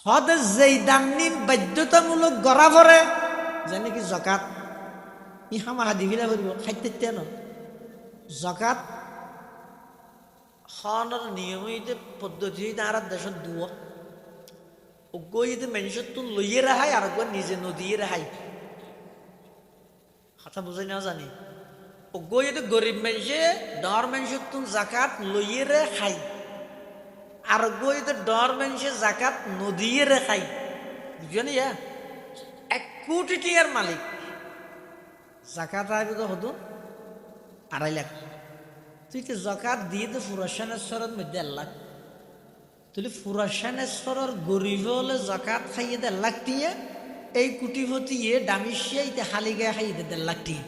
হদে যেই দান নিন বাধ্যতামূলক গড়া পড়ে যেন কি জকাত ইহামা হাদি ফিরা করব খাইতে ন জকাত হনের নিয়মিত পদ্ধতি আর দেশত দুয় গইতে মানুষের তুন লইয়ে রাহাই আর নিজে নদীয়ে রাহাই কথা বুঝাই না জানি গইতে গরিব মানুষে ডর মানুষের তুন জাকাত লইয়ে রে খাই আর গইতে ডর মানুষে জাকাত নদীয়ে রে খাই বুঝছেন ইয়া 1 কোটি টিয়ার মালিক জাকাত আইবে তো হতো 2.5 লাখ তুই তো জাকাত দিয়ে তো ফুরাসানেশ্বরের মধ্যে 1 লাখ তুই ফুরাসানেশ্বরের গরিব হলে জাকাত খাইয়ে 1.5 লাখ টিয়া এই কুটিপতি দামিশিয়া ইতে হালি গায়ে খাইয়ে 1.5 লাখ টিয়া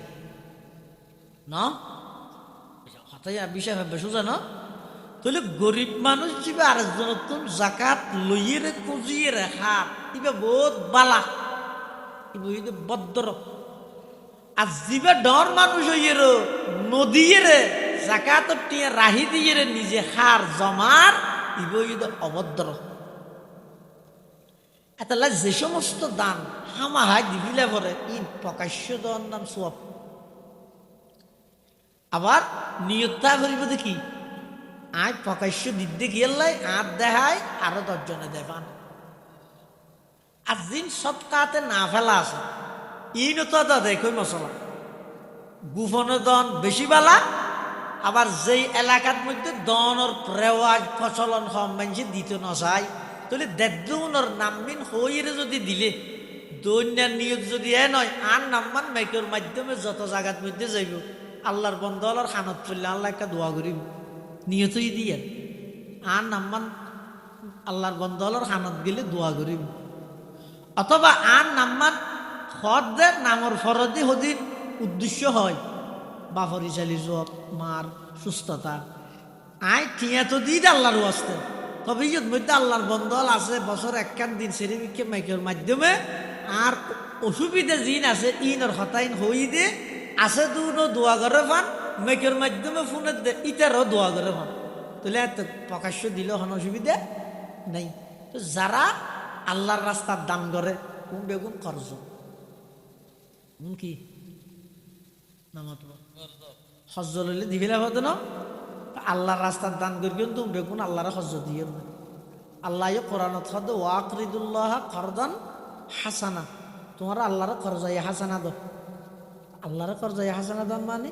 না হতাই বিষয় ভাববে সোজা না তাহলে গরিব মানুষ যাবে আরেকজনের তো জাকাত লইয়ে রে কুজিয়ে রে হাত ইবে বহুত বালা ইবে বদ্র আর জিবে ডর মানুষ হইয়ে রে নদীয়ে রে জাকাত টিয়া রাহি দিয়ে রে নিজে হার জমার ইবে অভদ্র এতলা যে সমস্ত দান হামাহাই দিবিলে পরে ই প্রকাশ্য দেওয়ার নাম সোয়াব আবার নিয়তটা করিব দেখি আজ প্রকাশ্য দিতে গিয়েলাই আর দেখায় আরো 10 জনে দেখান আর দিন সৎকাতে না ফেলা আছে ইনতো দেখই মশলা গুফনে দন বেশি বালা আবার যেই এলাকার মধ্যে দনের রেওয়াজ প্রচলন কম মানুষ দিতে না চায় তাহলে দেড়দুনের নামবিন হইরে যদি দিলে দৈন্যার নিয়ত যদি নয় আর নামমান মাইকের মাধ্যমে যত জায়গার মধ্যে যাইব আল্লাহর বন্ধলার খানত পড়লে আল্লাহ একটা দোয়া করিব নিয়তই দিয়ে আর নামমান আল্লাহর বন্ধলার খানত গেলে দোয়া করিব অথবা আর নামমান হদ দে নামর ফরদি হদির উদ্দেশ্য হয় বাফরি চালি জব মার সুস্থতা আয় ঠিয়া তো দিই আল্লাহর ওয়াস্তে তবে ইয়ত মধ্যে আল্লাহর বন্ধল আছে বছর 1 দিন সেরিমিকে মাইকের মাধ্যমে আর অসুবিধা জিন আছে ইনর হতাইন হই দে আছে দুনো দোয়া করে ফান মেকের মাধ্যমে ফোনের দে ইটারও দোয়া করে ফান তাহলে এত প্রকাশ্য দিল হন অসুবিধা নেই তো যারা আল্লাহর রাস্তার দান করে কোন বেগুন কর্জ কি নামত হজ্জ লইলে দিবিলা হতো না আল্লাহর রাস্তার দান করি কিন্তু বেগুন আল্লাহর হজ্জ দিয়ে আল্লাহ কোরআনত হদ ওয়াকরিদুল্লাহ করদান হাসানা তোমার আল্লাহর করজাই হাসানা দো আল্লাহর করজাই হাসানা দান মানে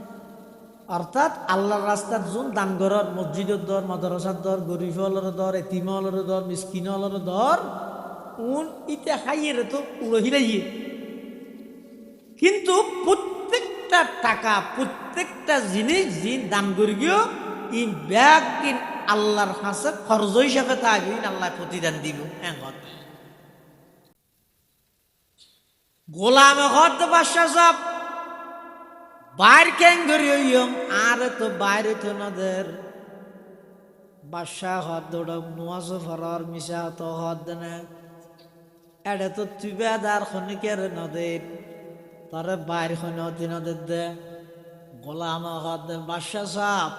অর্থাৎ আল্লাহর রাস্তার যোন দান করার মসজিদের দর মাদ্রাসার দর গরিব হলের দর এতিম হলের দর মিসকিন হলের দর উন ইতে খাইয়ে তো উড়হিলাইয়ে কিন্তু প্রত্যেকটা টাকা প্রত্যেকটা জিনিস জিন দান করি গিয়েও ই ব্যাগ কিন আল্লাহর কাছে খরচ হিসাবে থাকবে আল্লাহ প্রতিদান দিব গোলাম হদ বাদশা সব বাইর কেন করি আর তো বাইরে তো নদের বাদশা হদ দৌড় নোয়াজ ফরার মিশা তো হদ না এডে তো তুবেদার খনিকের নদের তারে বাইর খনি নদের দে গোলাম হদ বাদশা সাপ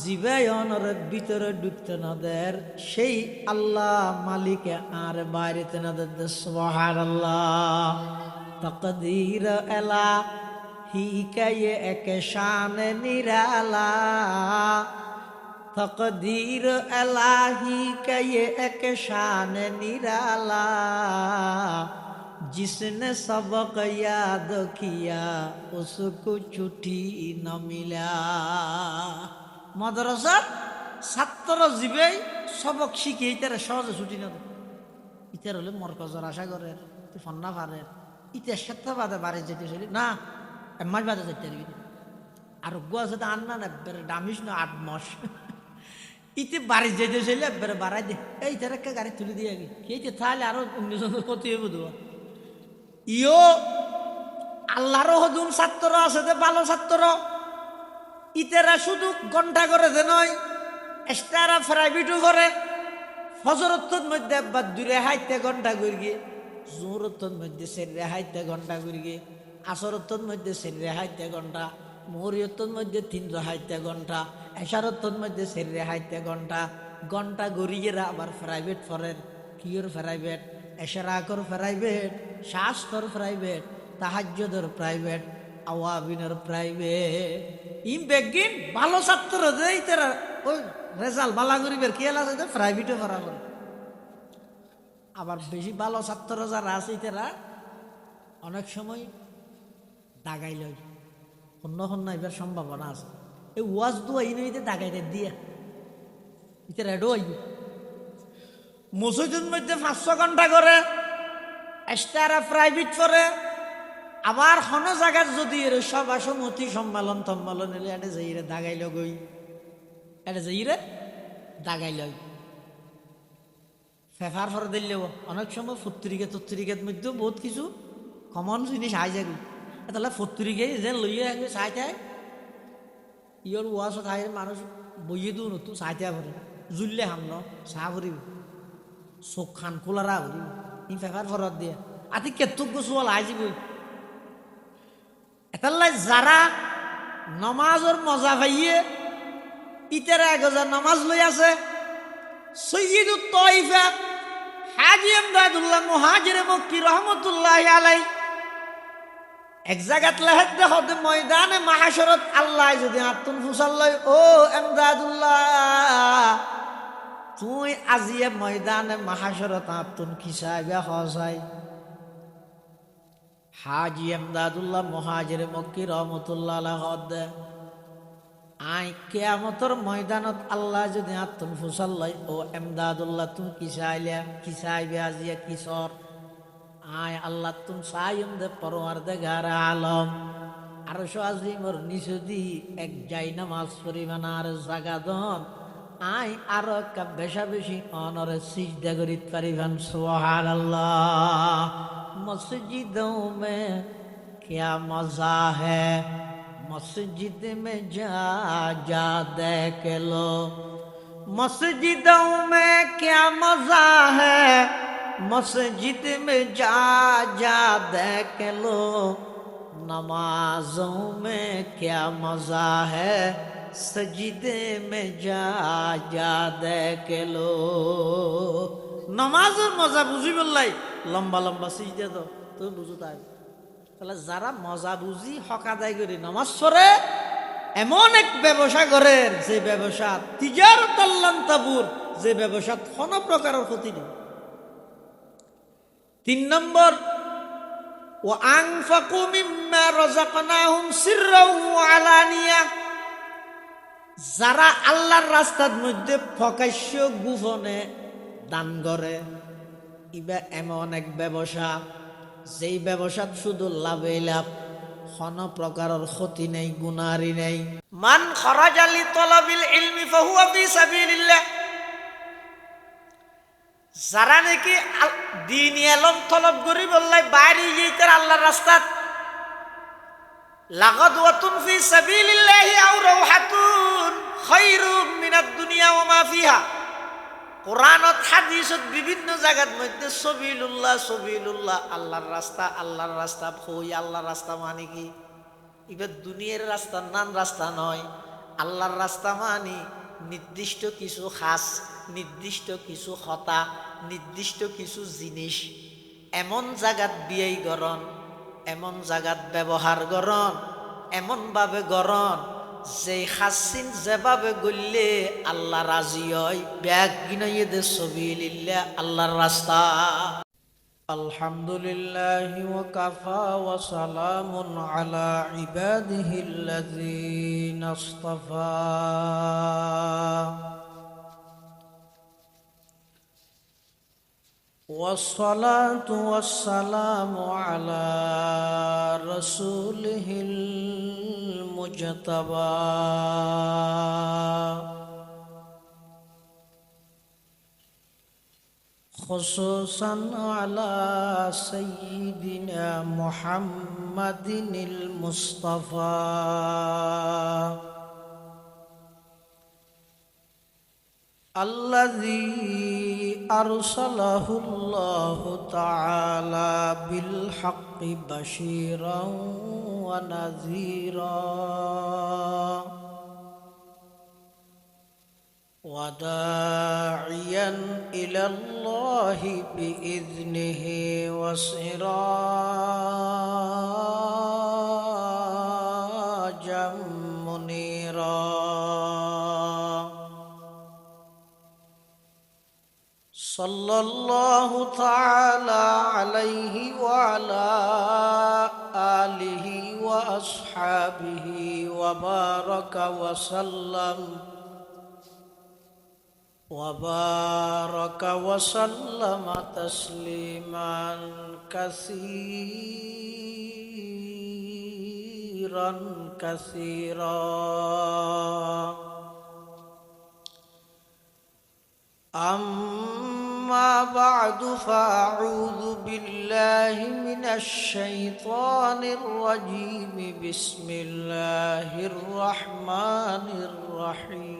জীবায়নের ভিতরে ঢুকতে নদের সেই আল্লাহ মালিকে আর বাইরেতে নদের দে সুবহানাল্লাহ তকদীর এলা হিকায়ে এক শান নিরালা তকদীর এলাহি কায়ে এক শান নিরালা जिसने सबक याद किया उसको छुट्टी न मिला মাদ্রাসার ছাত্র জীবে সবক শিখে ইতারা সহজে ছুটি না ইতার হলে মরকজর আশা করে তুই ফন্না পারে ইতিহাস সাথে বাদে বাড়ি যেতে চলি না 1 মাস বাদে যেতে পারবি আরোগ্য আছে তো আন্না না দামিস না 8 মাস ইতে বাড়ি যেতে চলি একবারে বাড়াই দে এই তার একটা গাড়ি তুলে দিয়ে আগে খেয়েছে তাহলে আরো অন্যজনের ক্ষতি হইব দেবো ইও আল্লাহর হদুন ছাত্র আছে যে ভালো ছাত্র ইতেরা শুধু ঘন্টা করে যে নয় এক্সট্রা প্রাইভেটও করে ফজরত্তর মধ্যে একবার 2 ঘন্টা করে গিয়ে জোহরত্তর মধ্যে 4 ঘন্টা করে গিয়ে আসরত্তর মধ্যে 4 ঘন্টা মোহরিয়ত্তর মধ্যে 3 ঘন্টা এশারত্তর মধ্যে 4 ঘন্টা ঘন্টা গড়িয়ে আবার প্রাইভেট ফরেন কিয়র প্রাইভেট, এশরাকর প্রাইভেট, শাস্তর প্রাইভেট, তাহাজ্জুদের প্রাইভেট, আওয়াবিনের প্রাইভেট। ইম বেগিন ভালো ছাত্র দেই তারা ওই রেজাল্ট বালা করিবের খেয়াল আছে প্রাইভেটও করা করে। আবার বেশি ভালো ছাত্র যারা আছে তারা অনেক সময় দাগাই লয়, অন্য অন্য এবার সম্ভাবনা আছে। এই ওয়াজ দোয়া ইনইতে দাগাইতে দিয়া ইতে রেডো আইব মসজিদের মধ্যে 500 ঘন্টা করে, এক্সট্রা প্রাইভেট করে। আবার কোনো জায়গার যদি এর সভা সমিতি সম্মেলন টম্মেলন এলে এটা যাইরে দাগাই লগই, এটা যাইরে দাগাই লই ফেফার ফর দিলেও অনেক সময় পত্রিকার মধ্যেও বহুত কিছু কমন জিনিস আই যায়। তাহলে পত্রিকায় যে লইয়ে আসবে চাইতে ইয়র ওয়াশত খাই মানুষ বইয়ে দিও নতু চাইতে ভরে জুললে হামন চাহ ভরিব চোখ খান খোলারা ভরিব ই ফেফার ফরত দিয়ে আতি কেতুক গোসল আই যাবই। এটালাই যারা নমাজর মজা পাইয়ে ইতারা 1000 নমাজ লই আছে, সৈয়দুত তাইফা হাজী এমদাদুল্লাহ মুহাজিরে মক্কি রহমতুল্লাহি আলাই এক জায়গাত লাহেদ দেখো ময়দানে মাহাশরত আল্লাহ যদি আত্মন ফুসাল্লাই, ও এমদাদুল্লাহ তুই আজিয়ে ময়দানে মাহাশরত আত্মন কিসাইবা হসাই। হাজী এমদাদুল্লাহ মুহাজিরে মক্কি রহমতুল্লাহ আলাইহি হদে আই কিয়ামতের ময়দানত আল্লাহ যদি আত্মন ফুসাল্লাই, ও এমদাদুল্লাহ তুমি কিসাইবে আজিয়ে কিসর আয় আল্লাহ তুম সায়ুম দে পরওয়ারদিগার আলম আরশ আজিমর নিচদি এক যাই নামাজ পরিমাণার জাগাদন আই আর কা বেশা বেশি অনরে সিজদা করিত পারিবান। সুবহানাল্লাহ। মসজিদোं में क्या मजा है, मस्जिद में जा जा देख लो, मस्जिदों में क्या मजा है, मस्जिद में जा जा देख लो, नमाजों में क्या मजा है, सजदे में जा जा देख लो। नमाजर मजा बुझी বললাই লম্বা লম্বা সিজদা তো তুই বুঝো তাই। তাহলে যারা মজা বুঝি হক আদায় করে নামাজ পড়ে এমন এক ব্যবসা করেন যে ব্যবসা তিজারত আল্লান তাবুর, যে ব্যবসা কোনো প্রকারের ক্ষতি নেই। 3 নম্বর ও আনফাকু মিম্মা রাযাকনাহুম সিররাও ওয়া আলানিয়া, যারা আল্লাহর রাস্তার মধ্যে প্রকাশ্য গোপনে দান করে, ইবা এমন এক ব্যবসা যেই ব্যবসাত শুধু লাভই লাভ, কোনো প্রকারের ক্ষতি নেই, গুনারি নেই। মান খরাজা লি তলাবিল ইলমি ফাহুয়া ফি সাবিলিল্লাহ, যারা নাকি দ্বীনি ইলম তলব করি বললাই বাইরে যেতে আল্লাহর রাস্তাত, লাগাদওয়াতুন ফি সাবিলিল্লাহি আও রাওহাতুন খায়রুম মিনাদ দুনিয়া ওয়া মা ফিহা। কোরআনত হাদিসত বিভিন্ন জায়গার মধ্যে সবিলুল্লাহ সবিলুল্লাহ, আল্লাহর রাস্তা হই। আল্লাহর রাস্তা মানে কি? এবার দুনিয়ার রাস্তা নান রাস্তা নয়। আল্লাহর রাস্তা মানে নির্দিষ্ট কিছু খাস, নির্দিষ্ট কিছু হতা, নির্দিষ্ট কিছু জিনিস এমন জায়গাত বিয়াই গরণ, এমন জায়গাত ব্যবহার গরণ, এমনভাবে গরণ যে খাসিন যেভাবে গড়লে আল্লাহ রাজি হয়। ব্যাগ গিনাইয়ে দে সবিলিল্লাহ, আল্লাহর রাস্তা। আলহামদুলিল্লাহি ওয়া কাফা ওয়া সালামুন আলা ইবাদিহিল্লাযীনা ইসতাফা। والصلاة والسلام على رسوله المجتبى خصوصا على سيدنا محمد المصطفى الذي أرسله الله تعالى بالحق بشيرا ونذيرا وداعيا إلى الله بإذنه وسراجا منيرا صلى الله تعالى عليه وعلى آله وأصحابه وبارك وسلم تسليما كثيرا كثيرا. أما بعد فأعوذ بالله من الشيطان الرجيم. بسم الله الرحمن الرحيم.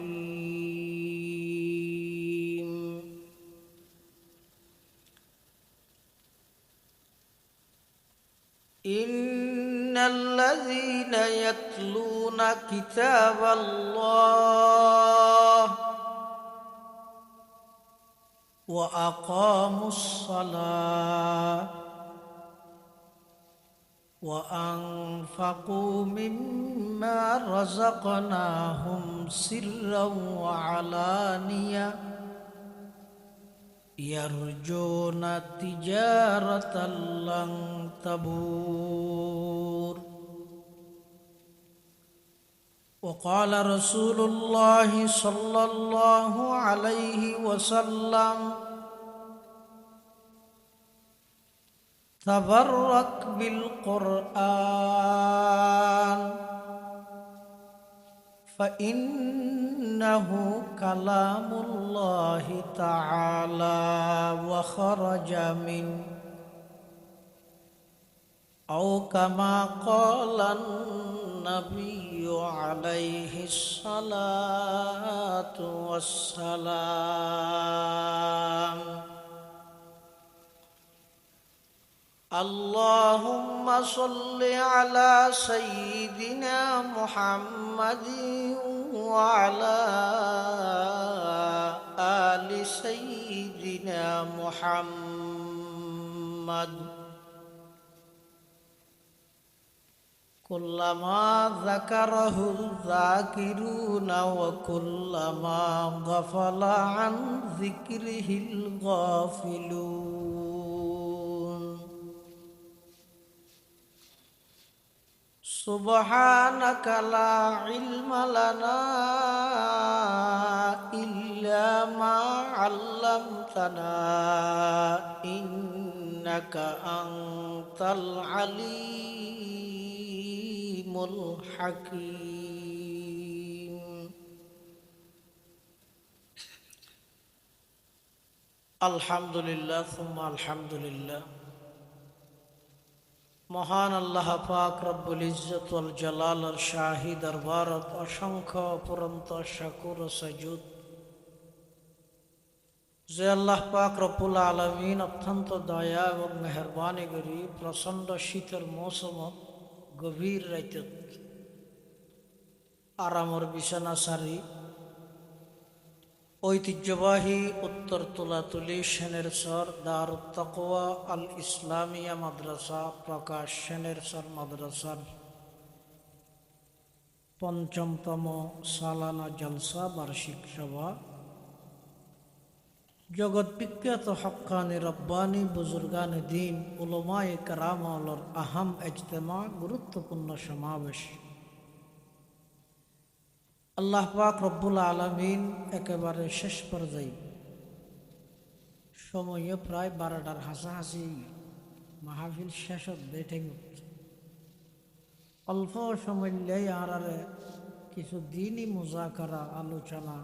إن الذين يتلون كتاب الله وأقاموا الصلاة وأنفقوا مما رزقناهم سرا وعلانية يرجون تجارة لن تبور. وقال رسول الله صلى الله عليه وسلم: تبرك بالقرآن فإنه كلام الله تعالى وخرج منه، أو كما قال النبي عليه الصلاة والسلام. اللهم صل على سيدنا محمد وعلى آل سيدنا محمد كلما ذكره الذاكرون وكلما غفل عن ذكره الغافلون. سبحانك لا علم لنا إلا ما علمتنا إنك أنت العليم الحكيم. الحمد لله ثم الحمد لله. মহান আল্লাহ পাক রব্বুল ইজ্জত ওয়াল জালালের শাহী দরবারত অসংখ্য অপরন্ত শাকুর ও সাজুদ যে আল্লাহ পাক রব্বুল আলামিন অত্যন্ত দয়া এবং মেহেরবানি করি প্রচণ্ড শীতের মৌসুমত গভীর রাইতত আরামর বিছানা সারি ঐতিহ্যবাহী উত্তর তুলাতুলি সেনের সর দারুত তাকওয়া আল ইসলামিয়া মাদ্রাসা প্রকাশ সেনের সর মাদ্রাসার পঞ্চমতম সালানা জলসা বার্ষিক সভা জগৎ বিখ্যাত হক্কানি রব্বানি বুজুর্গানে দিন উলামায়ে কেরামের আহম ইজতেমা গুরুত্বপূর্ণ সমাবেশ। আল্লাহ পাক রব্বুল আলামিন একেবারে শেষ পর্যায়ে সময়ে প্রায় 12টার হাসাহাসি মাহফিল শেষত বেঠে অল্প সময় আর কিছু দিনই মুজাকারা আলোচনা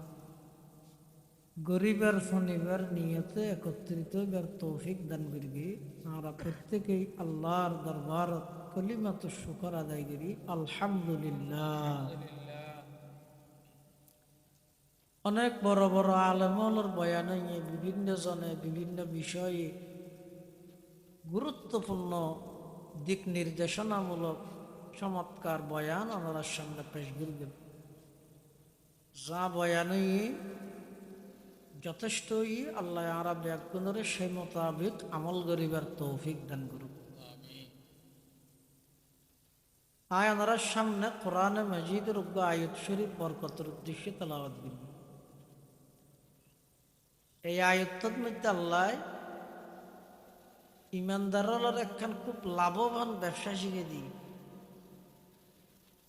গরিবের শনিবার নিয়তে একত্রিত হইবার তৌফিক দান করিবি। আমরা প্রত্যেকেই আল্লাহর দরবারত কলিমাত শুকর আদায় করি আলহামদুলিল্লাহ। অনেক বড় বড় আলেমর বয়ানে বিভিন্ন জনে বিভিন্ন বিষয়ে গুরুত্বপূর্ণ দিক নির্দেশনামূলক চমৎকার বয়ান ওনার সামনে পেশ করবেন। যা বয়ানে যথেষ্টই আল্লাহ আরা ব্যাগুণরে সেই মোতাবেক আমল গরিবার তৌফিক দান করুক। আয় আমরা সামনে কোরআনে মজিদের উগ্র আয়াত শরীফ বরকতের উদ্দেশ্যে তেলাওয়াত করব। এই আয়াতের মধ্যে আল্লাহ ইমানদারের একখান খুব লাভবান ব্যবসা শিখে দিই।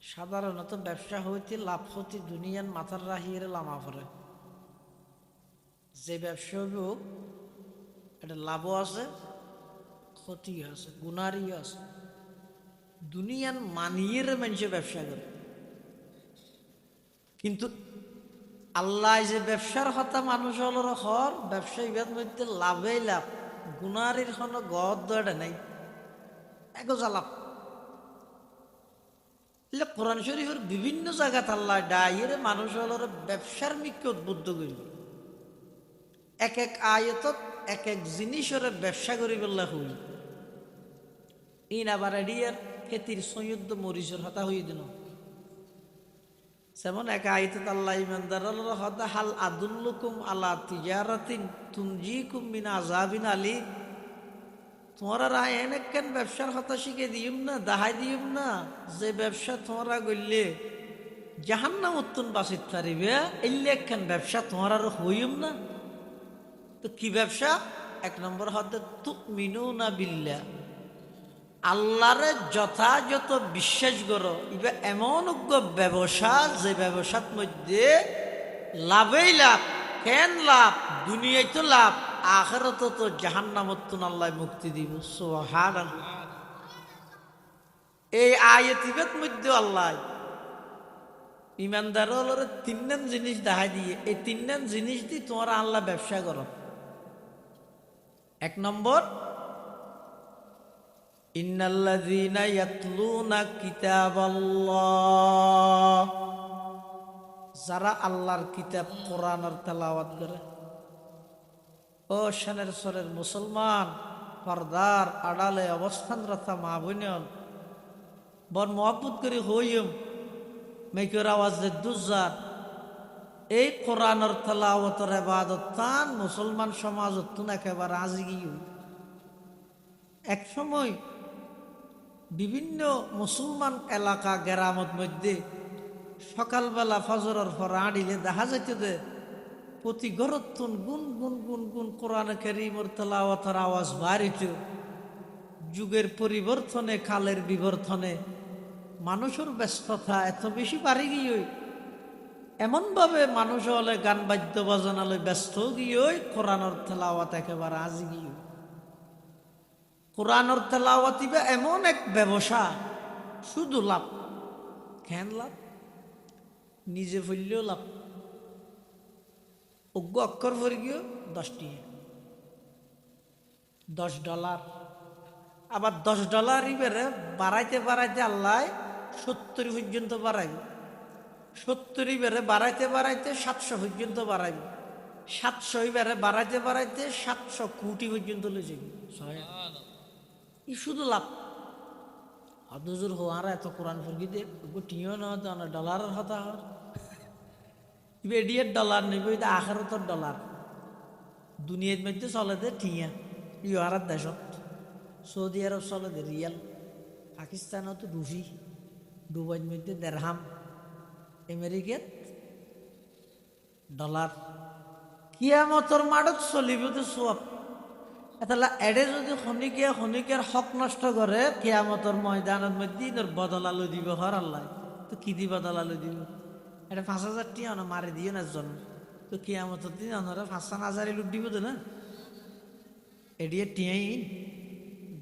সাধারণত ব্যবসা হইতে লাভ হতে দুনিয়ার মাথার রাহিয়ে লামা পড়ে। যে ব্যবসা হোক এটা লাভও আছে, ক্ষতি আছে, গুনারই আছে। দুনিয়ার মানিয়ে মানুষের ব্যবসা করে, কিন্তু আল্লাহ যে ব্যবসার কথা মানুষ হল হর ব্যবসা ইবাদ মধ্যে লাভেই লাভ, গুনারির কোনো গদ দড়ে নাই, একজা লাভ। কোরআন শরীফের বিভিন্ন জায়গাতে আল্লাহ ডাইয়ের মানুষ হল ব্যবসার মিকে উদ্বুদ্ধ করিল। এক এক আয়তত এক এক জিনিসের ব্যবসা করি বললে হই। ইন আবার এডিয়ার খেতির সৈয়দ মরিচের হতা হয়ে দিন। যেমন এক আয়তত আল্লাহ ইমানদার হতা হাল আদুল্লুকুম আলা তিজারাতিন তুনজিকুম মিন আযাবিন আলীম। তোমরা রায় কেন ব্যবসার কথা শিখে দিম না, দাহাই দিম না, যে ব্যবসা তোমরা গড়লে জাহান্নাম উত্তন বাঁচিত পারিবে, এলে একখান ব্যবসা তোমরা হইম না। তো কি ব্যবসা? এক নম্বর হতে তুমিনুনা বিল্লাহ, আল্লাহরে যথাযথ বিশ্বাস করো। ইবা এমন উগ্র ব্যবসা যে ব্যবসার মধ্যে লাভেই লাভ। কেন লাভ? দুনিয়ায় তো লাভ, আখিরাত তো জাহান্নামত আল্লাহ মুক্তি দিব। সুবহানাল্লাহ। এই আয়াতিবের মধ্যে আল্লাহ ইমানদারের তিনজন জিনিস দেখাই দিয়ে, এই তিনজন জিনিস দিয়ে তোমরা আল্লাহ ব্যবসা করো। এক নম্বর, ইন্নাল্লাযীনা ইয়াতলুনা কিতাবাল্লাহ, যারা আল্লাহর কিতাব কোরআনের তেলাওয়াত করে। ও শানের সরের মুসলমান, পর্দার আড়ালে অবস্থানরত মা বোন, বর মহব্বত করে হইম মেকের আওয়াজ দুজার এই কোরআনের তেলাওয়াতের ইবাদত তান মুসলমান সমাজত একেবারে আজি। এক সময় বিভিন্ন মুসলমান এলাকা গ্রামের মধ্যে সকালবেলা ফজরের পর আড়িলে দেখা যাইত যে প্রতি ঘরতুন গুন গুন গুন গুন কোরআন কারীমের তেলাওয়াতের আওয়াজ বাড়িত। যুগের পরিবর্তনে, কালের বিবর্তনে মানুষের ব্যস্ততা এত বেশি বাড়ি গিয়ে এমনভাবে মানুষ হলে গান বাদ্য বাজনালে ব্যস্ত গিয়ে কোরআনের তেলাওয়াত একেবারে আজ গিয়ে। কোরআনের তেলাওয়াত এমন এক ব্যবসা, শুধু লাভ। কেন লাভ? নিজে ফেললেও লাভ। অজ্ঞ অক্ষর ভরে গিয়ে 10টি $10, আবার $10 বেড়ে বাড়াইতে বাড়াইতে আল্লাহ 70 পর্যন্ত বাড়াইবে। 70 বেড়ে বাড়াইতে বাড়াইতে 700 পর্যন্ত বাড়াইবে। 700 বেড়ে বাড়াইতে বাড়াইতে 700 কোটি পর্যন্ত লে যাবে। ই শুধু লাভ। আদুজুর হওয়ারা এত কোরআন ফরকি দে টিও না ডলারের হতা হর এডিয়ার ডলার নেবে, আখেরতর ডলার। দুনিয়ার মধ্যে চলে দে টিয়া ইহার দেশত। সৌদি আরব চলে দে রিয়াল, পাকিস্তানত রুফি, দুবাইয়ের মধ্যে দেড়হাম, আমেরিকাত ডলার। কিয়ামতর মাঠত চলিব তো সব। এটা এডে যদি খনিকের হক নষ্ট করে কিয়ামতর ময়দানের মধ্যে বদলালো দিব হর আল্লাহ। তো কি দি বদলালো দিব? এটা 5,000 টিয়া মারি দিও না জন। তো কিয়ামতর দিন ওনারা 5,000 লুট দিব তো না। এডিয়ে টিয়াই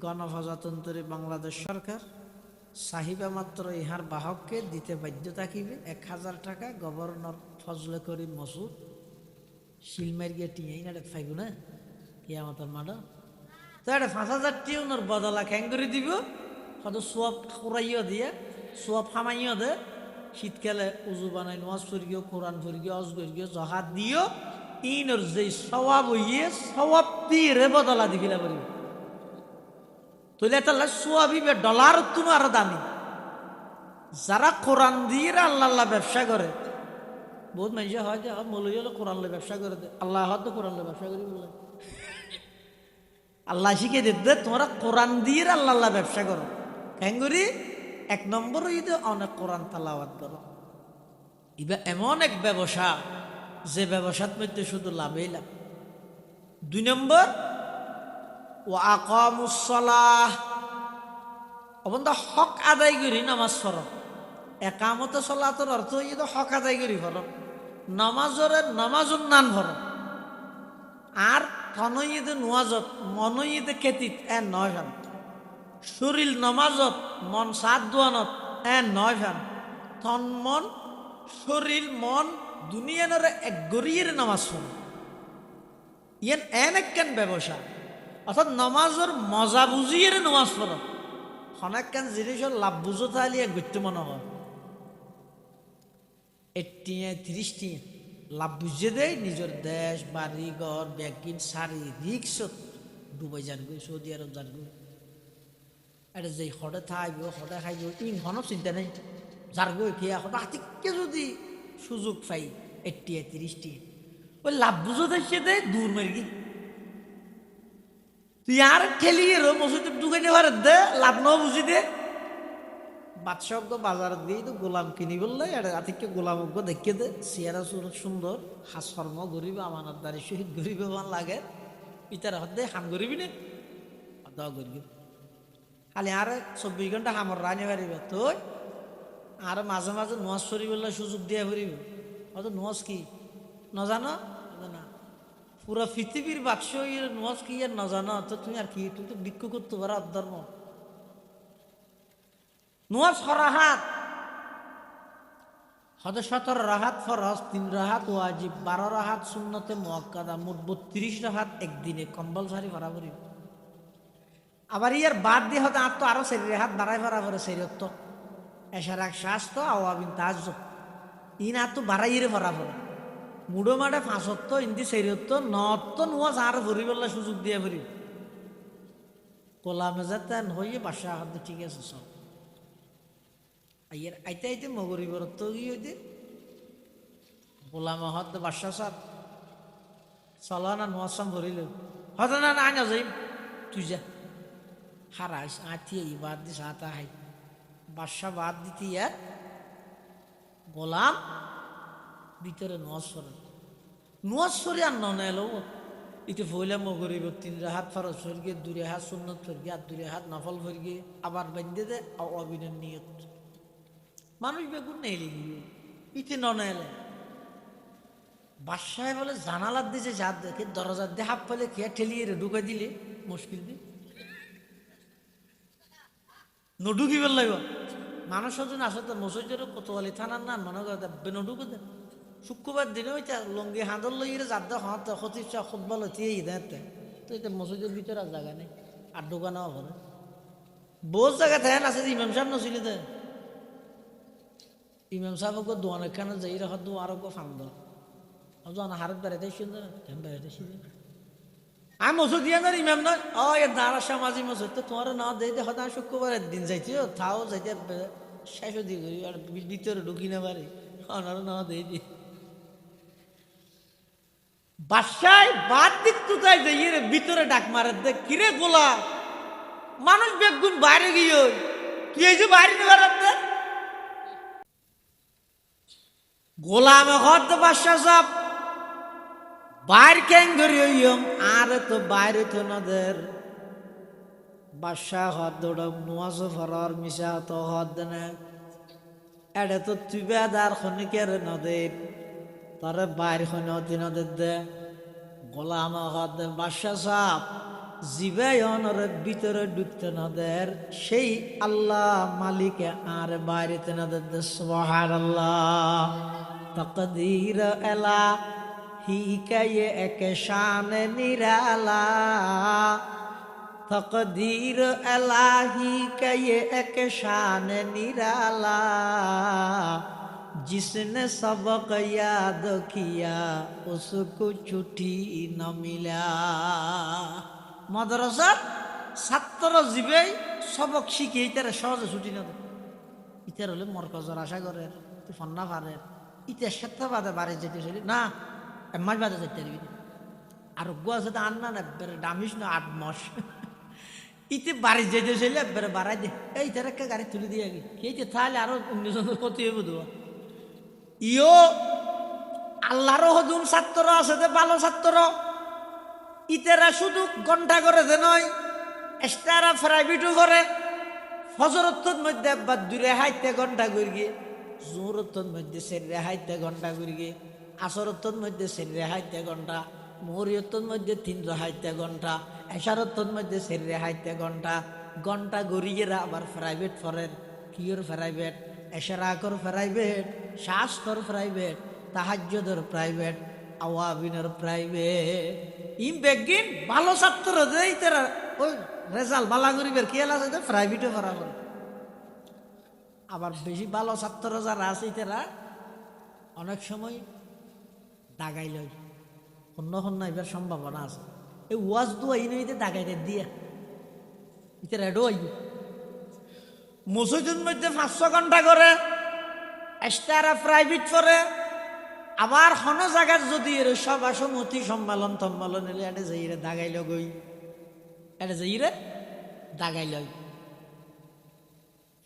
গণপ্রজাতন্ত্রী বাংলাদেশ সরকার চাহিবা মাত্র ইহার বাহককে দিতে বাধ্য থাকিবে 1,000 টাকা। গভর্নর ফজলে করিম মসুদ শিলমার গিয়ে টিয়াই না ফাইব না কিয়ামতের মাঠ। তো এটা 5,000 টিয়া ওনার বদলা খ্যাং করে দিব। হয়তো সোয়াব খুরাইও দিয়ে, সোয়াব হামাইও দে। শীতকালে উজু বানাই নামাজ পড়ি গিয়ে, কোরআন পড়ি গিয়ে, অজ করি গিয়ে, জহাত দিও। ইনর যে সওয়াব হইয়ে সওয়াব দিয়ে বদলা দিবিলা করি। তাহলে তাহলে সোয়াবিবে ডলার তুমি আরো দামি। যারা কোরআন দিয়ে আল্লাহ আল্লাহ ব্যবসা করে বহুত মানুষ হয় যে মৌলই হলো কোরআন লে ব্যবসা করে দে, আল্লাহ হয়তো কোরআন লে ব্যবসা করি বললে আল্লাহ শিখে দিতে তোমরা কোরআন দিয়ে আল্লাহ আল্লাহ ব্যবসা করো কেন করি। এক নম্বর ঈদে অনেক কোরআন তালাওয়াত করো। এবার এমন এক ব্যবসা যে ব্যবসার মধ্যে শুধু লাভই লাভ। 2 নম্বর ও আকামুস সালাহ, অবন্ধ হক আদায় করি নামাজ পড়ো। একামত সালাতের অর্থ হইয়ে তো হক আদায় করি পড়ো, নামাজুন নান পড়ো। আর তনইদে নোয়াজত মনইদে খেতিত নয় ভান, শরীর নমাজত মন সাত দোয়ানত নয় ভান। তন মন শরীর মন দুনিয়ানরে এক গরিয়ের নামাজ পড়ো। ইয়ান একখান ব্যবসা, অর্থাৎ নমাজের মজা বুঝিয়ে নামাজ পড়ো। অনেকখান জিনিসের লাভ বুঝো তাহলে গত্য মনে হয় 30 লাভ বুঝিয়ে দেয় নিজের দেশ বাড়ি ঘর ব্যাগিন শাড়ি রিক্সত ডুবাই যান গই, সৌদি আরব যান গই। এটা যে হঠে থাকব হঠে খাইব ইন হন চিন্তা নেই, যার গই খেয়া হঠাৎ হাতিকে যদি সুযোগ পাই 30 ওই লাভ বুঝো দেখছে দে দূর মারি তুই আর ঠেলিয়ে মসজিদ ঢুকাইতে পারে দে লাভ ন বুঝি দে। বাদশাহ বাজার দিয়ে তো গোলাম কিনি বললে আতিককে গোলাম দেখিয়ে দে চেয়ারা সুন্দর হাসফর্ম গরিব আমানতদারি শহীদ গরিব আমার লাগে ইতার হতে হাম গরিবি নে গরিব খালি আর 24 ঘন্টা হামর রানি পারিবে তুই আর মাঝে মাঝে নোয়াজ সরি বললে সুযোগ দিয়ে পারিব। অত নোয়াজ কি নজানো না, পুরা পৃথিবীর বাক্স নোয়াজ কি আর নজানো তো তুমি আর কি তুই তো ভিক্ষু করতে পারো ধর্ম। নোয়াজ ফরাহাত হতে 17 রাহাত ফরজ, 3 রাহাত ওয়াজিব, 12 রাহাত সুন্নতে মুআক্কাদা, মোট 32 রাহাত একদিনে কম্পালসারি বরাবরই। আবার ইয়ার বাদ দিয়ে হতে আর তো আরো 4 রাহাত বাড়াই বরাবর শরীয়ত এশার এক শাস্ত আওয়াবিন তাজ্জুব ইন আর তো বাড়াইয়ে বরাবর মুডো মাঠে 5 ইন্দি শরীয়ত নত নোয়াজ আর ভরি বললে সুযোগ দিয়ে ভরি কোলা মেজাতেন হইয়ে বাসা হাতে ঠিক আছে সব আইয়ের আইতে আইতে মগরি বরত গিয়ে দে গোলাম হত বাসা সাত চলানা নোয়াসাম ভরিল হত না না আনা যাই তুই যা হারাইস আথি এই বাদ দিস আতা হাই বাসা বাদ দিতি আর গোলাম ভিতরে নোয়াজ সরে আর ননে এলো ইতে ফইলে মগরিব 3 রাহাত ফরজ ফরগে 2 রাহাত সুন্নত ফরগে আর 2 রাহাত নফল ফরগে আবার বান্ধে দে অবিনের নিয়ত মানুষ বেগুন নেই লিখি ইতে ননে এলে বাসায় বলে জানালার দিছে যার দেখে দরজার দিয়ে হাফ পেলে খেয়ে ঠেলিয়ে ঢুকাই দিলে মুশকিল দি নডুকি বল লাগবে মানুষ সজন আসে তো মসজিদের কোতোয়ালি থানার না মনে করে নডুকে দেন শুক্রবার দিনে ওইটা লঙ্গি হাঁদর লইয়ে যার হাত খতিব চা খুতবা লইতে ইদাতে তো এটা মসজিদের ভিতরে আর জায়গা নেই আর ঢোকানো হবে বহুত জায়গা থাকে আছে ইমাম সাহেব নছিল দে ইমাম সাহেব দোয়ান এখানে যাই রাখার দো আরো ফান্দ হারত বেড়াতে সুন্দর বেড়াতে আমি মসুদ দিয়া না ইমাম নয় ও এর দাঁড়া সমাজি মসুদ তো তোমার না দিয়ে হয়তো আমি শুক্রবারের দিন যাইছি তাও যাইতে শেষ দিয়ে করি আর ভিতরে ঢুকি না পারি ওনারও না দিয়ে দি বাসায় বাদ দিক তুই যাই ভিতরে ডাক মারে দেখ কিরে গোলা মানুষ বেগুন বাইরে গিয়ে তুই এই যে বাইরে নেবার গোলাম হত বাসা সব বাইর কেন ধরি আর তো বাইরে তো নদের বাসা হত দৌড়ম নোয়াজ ফরার মিশা তো হত দেনে এডে তো তুই বেদার খনিকের নদের তারে বাইর খন নদের দে গোলাম হত বাসা সাপ জিবে অনরে ভিতরে ঢুকতে নদের সেই আল্লাহ মালিকে আর বাইরেতে নদের দে সুবহানাল্লাহ তকদীর এলা ही का ये एक शान निराला तकदीर इलाही का ये एक शान निराला जिसने सबक याद किया उसको छुट्टी न मिला मदरसा ছাত্র জীবে সবক শিখে ইতারে সহজে ছুটি না ইতার হলে মরকজের আশা করে তুই ফন্না পারে ইতে সপ্তাহ বাদে বাড়ি যেতে চলি না, 1 মাস বাদে যেতে পারবি না। আর গোয়া যদি আন্না না দামিস না 8 মাস ইতে বাড়ি যেতে চলে একবারে বাড়াই দে, এই তার একটা গাড়ি তুলে দিয়ে আগে খেয়েছে, তাহলে আরো অন্যজনের ক্ষতি হইব দেওয়া। ইও আল্লাহরও হজুম ছাত্র আছে যে ভালো ছাত্র, ইতেরা শুধু ঘন্টা করে যে নয়, এক্সট্রা প্রাইভেটও করে। ফজরত্তর মধ্যে একবার 2 ঘন্টা করে গিয়ে, জোহরত্তর মধ্যে 4 ঘন্টা করে গিয়ে, আসরত্তর মধ্যে 4 ঘন্টা, মহরিয়ত্তর মধ্যে 3 ঘন্টা, এশারত্তর মধ্যে 4 ঘন্টা। ঘন্টা গড়িয়েরা আবার প্রাইভেট ফরেন, কিয়র প্রাইভেট, এশরাকর প্রাইভেট, শাস্তর প্রাইভেট, তাহাজ্জুদের প্রাইভেট, আওয়াবিনের প্রাইভেট। ইম বেগিন ভালো ছাত্র দেই তারা ওই রেজাল্ট বালা করিবের কি আছে যে প্রাইভেটও করা করে। আবার বেশি ভালো ছাত্র যারা আছে তারা অনেক সময় দাগাই লয়, অন্য অন্য এবার সম্ভাবনা আছে। এই ওয়াজ দুয়া ইনিতে দাগাইতে দিয়া ইতে রেডো আইব। মসজিদের মধ্যে 500 ঘন্টা করে, এক্সট্রা প্রাইভেট করে। আবার কোন জায়গার যদি এর সভা সমিতি সম্মেলন টম্মেলন এলে এটা যাইরে দাগাইল গই, এটা যাইরে দাগাইল।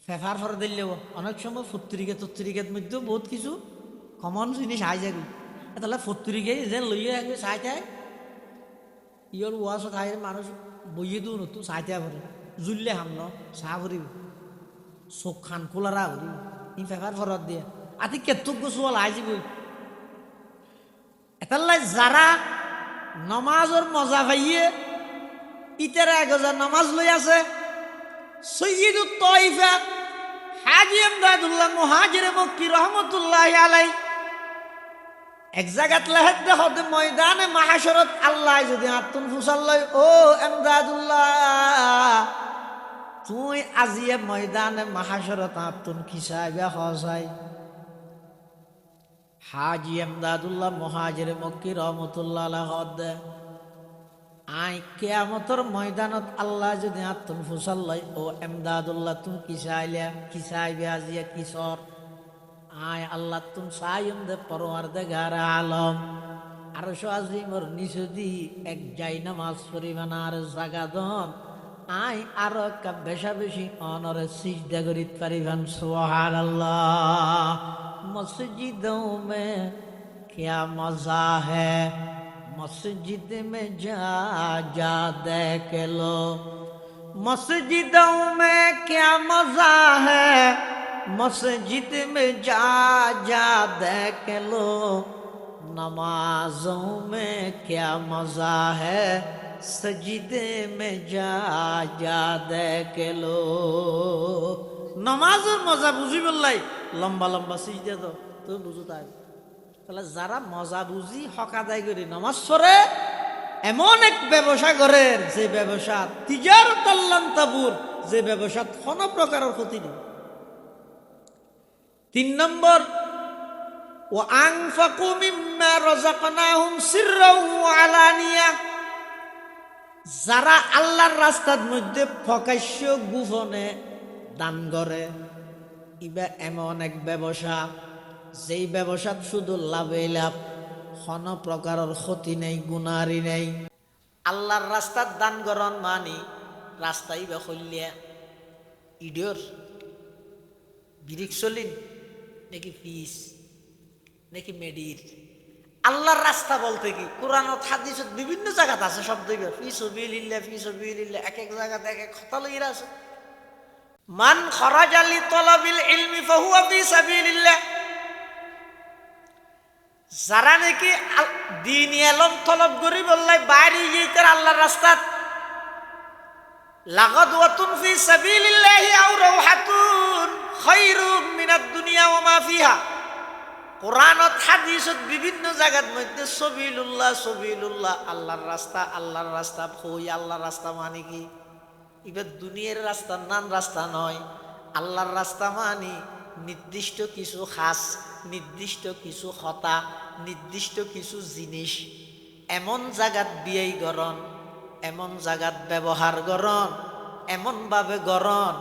ফেফার ফর দিলেও অনেক সময় পত্রিকার মধ্যেও বহুত কিছু কমন জিনিস আই যায়। তাহলে পত্রিকায় যে লইয়ে আসবে চাইতে ইয়র ওয়াশ খাই মানুষ বইয়ে দিও নতুন চাইতে ভরে জুললে হামল চাহ ভরিব, চোখ খান কোলারা ভরিব, ই ফেফার ফরত দিয়ে আতি কেতুক গোসল আইজি বই। এটালাই যারা নমাজর মজা পাইয়ে ইতারা 1000 নমাজ লই আছে, সৈয়দুত তাইফা হাজী এমদাদুল্লাহ মুহাজিরে মক্কি রহমতুল্লাহি আলাইহি এক জায়গাত লাহেদ দেখে ময়দানে মাহশরত আল্লাহ যদি আতুন ফুসাল্লাই, ও এমদাদুল্লাহ তুই আজিয়ে ময়দানে মাহশরত আতুন কিসাইবে হসাই। হাজী এমদাদুল্লাহ মুহাজিরে মক্কি রহমতুল্লাহ আলাইহি আই কিয়ামতের ময়দানত আল্লাহ যদি আতুন ফুসাল্লাই, ও এমদাদুল্লাহ তুমি কিসাইবে আজিয়ে কিসর। আয় আল্লাহ তুমি সায়ম দে পরওয়ারদিগার আলম আরশ আজিমর নিচদি এক যাই নামাজ পরিমাণার জাগাদন আয় আরো একটা বেশা বেশি অনরে সিজদা করিত পারিবান। সুবহানাল্লাহ। মসজিদোं में क्या मजा है, मस्जिद में जा जा देख लो, मस्जिदों में क्या मजा है, मस्जिद में जा जा देख लो, नमाजों में क्या मजा है, सजदे में जा जा देख लो। नमाजের মজা বুঝি বললাই লম্বা লম্বা সিজদা তো তুমি বুঝো। তাই তাহলে যারা মজা বুঝি হক আদায় করে নামাজ পড়ে এমন এক ব্যবসা করেন যে ব্যবসা তিজারাতাল লান তাবুর, যে ব্যবসা কোনো প্রকারের ক্ষতি নেই। 3 নম্বর ওয়া আনফাকু মিম্মা রাযাকনাহুম সিররাও ওয়া আলানিয়া, যারা আল্লাহর রাস্তার মধ্যে প্রকাশ্য গোপনে দান করে, ইবা এমন এক ব্যবসা যেই ব্যবসাত শুধু লাভে লাভ, কোনো প্রকারের ক্ষতি নেই, গুনারি নেই। আল্লাহর রাস্তার দান করন মানি রাস্তাই বা হইলিয়া ইডিওর বিরিক চলিন নাকি পিস নাকি মেডির। আল্লাহর রাস্তা বলতে কি কোরআনত হাদিসত বিভিন্ন জায়গাতে আছে শব্দ, ফি সাবিলিল্লাহ ফি সাবিলিল্লাহ, এক এক জায়গাতে এক এক কথা লইরা আছে। মান খরাজা লি তলাবিল ইলমি ফাহুয়া ফি সাবিলিল্লাহ, যারা নাকি দিন এলম তলব করি বললাই বাইরে গিয়ে আল্লাহর রাস্তাত, লাগাদওয়াতুন ফি সাবিলিল্লাহি আও রাওহাতুন খায়রুম মিনাদ দুনিয়া ওয়া মা ফিহা। কোরআনত হাদিসত বিভিন্ন জায়গার মধ্যে সবিলুল্লাহ সবিলুল্লাহ, আল্লাহর রাস্তা আল্লাহর রাস্তা। কই আল্লাহর রাস্তা মানে কি? এবার দুনিয়ার রাস্তা নান রাস্তা নয়। আল্লাহর রাস্তা মানে নির্দিষ্ট কিছু খাস, নির্দিষ্ট কিছু হতা, নির্দিষ্ট কিছু জিনিস এমন জায়গাত বিয়াই গরণ, এমন জায়গাত ব্যবহার গরণ, এমনভাবে গরণ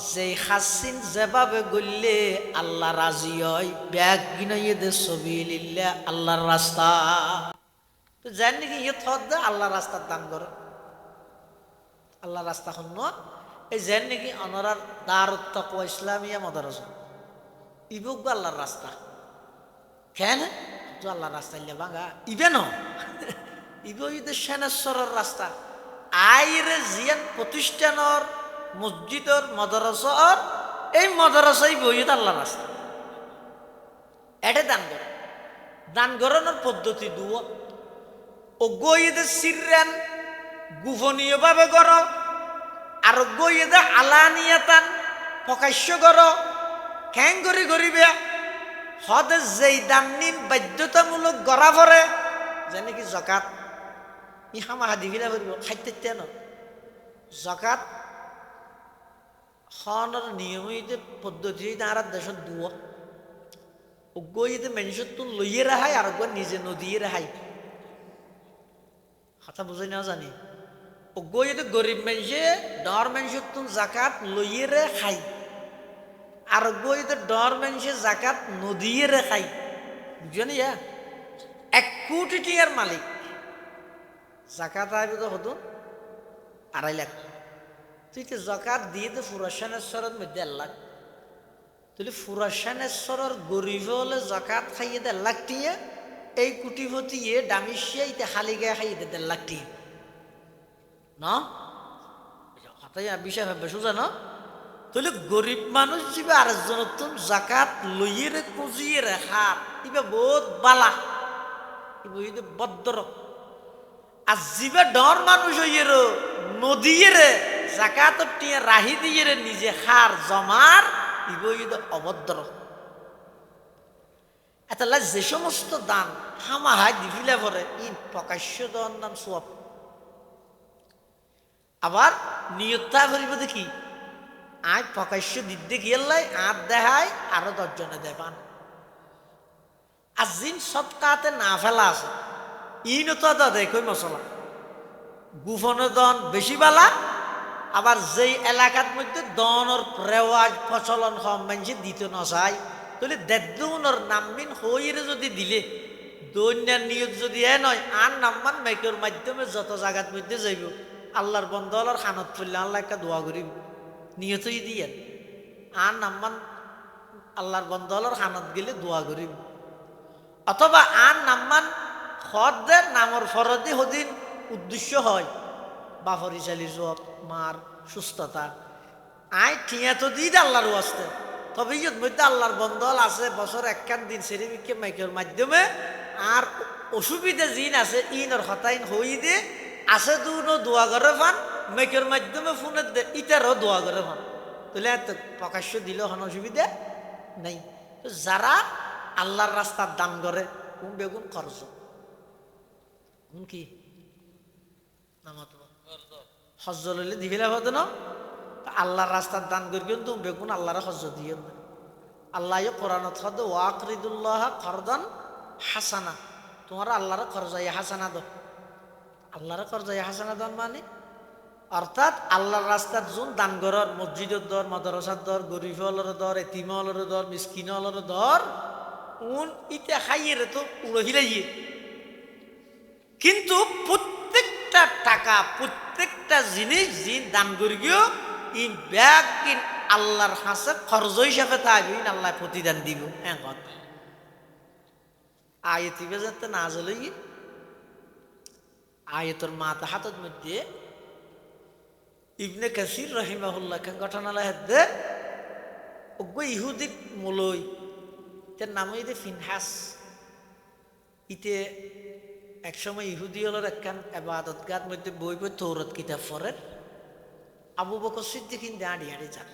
যেই হাসিন যেভাবে গড়লে আল্লাহ রাজি হয় ব্যাগ গিনাইয়ে দে সবিলিল্লাহ আল্লাহর রাস্তা তো জান নাকি ইয়ে থর দে আল্লাহর রাস্তার দান করে আল্লাহর রাস্তা হন্য এই জান নাকি অনরার দারুত তাকওয়া ইসলামিয়া মাদ্রাসা ইবুক আল্লাহর রাস্তা কেন তো আল্লাহর রাস্তা ইল্লা ভাঙা ইবে ন ইবে ইদের সেনেশ্বরের রাস্তা আইরে জিয়ান প্রতিষ্ঠানের মসজিদর মাদ্রাসার এই মাদ্রাসাই বইত আল্লাহর রাস্তা এটা দান করানোর পদ্ধতি দুও ও গইদে সিররেন গোপনীয়ভাবে করো আর গইদে আলানিয়াতান প্রকাশ্য করো খ্যাং করে করিবে হদে যেই দান নিন বাধ্যতামূলক গড়া পড়ে যেন কি জকাত ইহামা হাদিবিলা করিব খাইতে ন জকাত হনের নিয়মিত পদ্ধতি তার দেশত দুও গইতে মানুষের তো লইয়ে রাহাই আর নিজে নদীয়ে রাহাই কথা বুঝাই না জানি ও গইতে গরিব মানুষে ডর মানুষের তো জাকাত লইয়ে রে খাই আর গইতে ডর মানুষে জাকাত নদীয়ে রে খাই বুঝলি 1 কোটি টিয়ার মালিক জাকাত আইব তো হতো 2.5 লাখ তুই তো জাকাত দিয়ে তো ফুরাসানেশ্বরের মধ্যে 1 লাখ তুই ফুরাসানেশ্বরের গরিব হলে জাকাত খাইয়ে 1.5 লাখ টিয়া এই কুটিপতি দামিশিয়া ইতে খালি গায়ে খাইয়ে 1.5 লাখ টিয়া না কথাই বিষয় ভাববে সোজা না তাহলে গরিব মানুষ যাবে আরেকজনের তো জাকাত লইয়ে রে কুজিয়ে রে হাত ইবে বহুত বালা ইবে বদ্র আর জিবে ডর মানুষ হইয়ে রে নদীয়ে রে জাকাত টিয়া রাহি দিয়ে রে নিজে হার জমার ইবে অভদ্র এতলা যে সমস্ত দান হামাহাই দিবিলে পরে ই প্রকাশ্য দেওয়ার নাম সব আবার নিয়তা করিব দেখি আজ প্রকাশ্য দিতে গিয়েলাই আর দেখায় আরো 10 জনে দেবান আর জিন সৎকাতে না ফেলা আছে ইনো তো দেখই মশলা গুফনে দন বেশি বালা আবার যেই এলাকার মধ্যে দনের রেওয়াজ প্রচলন কম মানুষ দিতে নসাই তাহলে দেদুনের নামবিন হইরে যদি দিলে দৈন্যার নিয়োগ যদি নয় আর নামমান মেকের মাধ্যমে যত জায়গার মধ্যে যাইব আল্লাহর বন্ধলার খানত পড়লে আল্লাহ একটা দোয়া করিব নিয়তই দিয়ে আর নামমান আল্লাহর বন্ধলার খানত গেলে দোয়া করিব অথবা আর নামমান খদের নামর ফরদি হদিন উদ্দেশ্য হয় বাফরি চালি জব মার সুস্থতা আয় ঠিয়া তো দিই আল্লাহর আসতে তবে ইয়ত মধ্যে আল্লাহর বন্ধল আছে বছর 1 দিন সেরিমিকে মাইকের মাধ্যমে আর অসুবিধা জিন আছে ইনর হতাইন হই দে আছে দুনো দোয়া করে ফান মাইকের মাধ্যমে ফোনের দে ইটারও দোয়া করে ফান তাহলে এত প্রকাশ্য দিলেও হন অসুবিধা নেই তো যারা আল্লাহর রাস্তার দান করে কোন বেগুন খরচ কোন কি নামত হজ্জ লইলে দিবিলা হতো না আল্লাহর রাস্তার দান করি কিন্তু বেগুন আল্লাহর হজ্জ দিয়ে আল্লাহ কোরআনত হদ ওয়াকরিদুল্লাহ খরদান হাসানা তোমার আল্লাহর খরজাই হাসানা দো আল্লাহর খরজাই হাসানা দন মানে অর্থাৎ আল্লাহর রাস্তার যোন দান করার মসজিদের দর মাদ্রাসার দর গরিব হলের দর এতিম হলের দর মিসকিন হলের দর উন ইতে খাইয়ে তো উড়ো হিলাইয়ে কিন্তু প্রত্যেকটা টাকা প্রত্যেকটা জিনিস জিন দান করি গিয়েও ইন ব্যাগ কিন আল্লাহর হাসে খরচ হিসাবে থাকবে আল্লাহ প্রতিদান দিব হ্যাঁ কথা আয়তিবে যাতে না জলে আয়তর মাথা হাতের মধ্যে ইবনে কাসির রহিমাহুল্লাহ খান ঘটনা হেদে ওগো ইহুদি মলই তার নাম হইতে ফিনহাস ইতে একসময় ইহুদি হলোর একখান আবাদত গার মধ্যে বই বই তৌরত কিতাব পড়েন আবু বকর সিদ্দিক দাঁড়িয়ে হাঁড়ি যান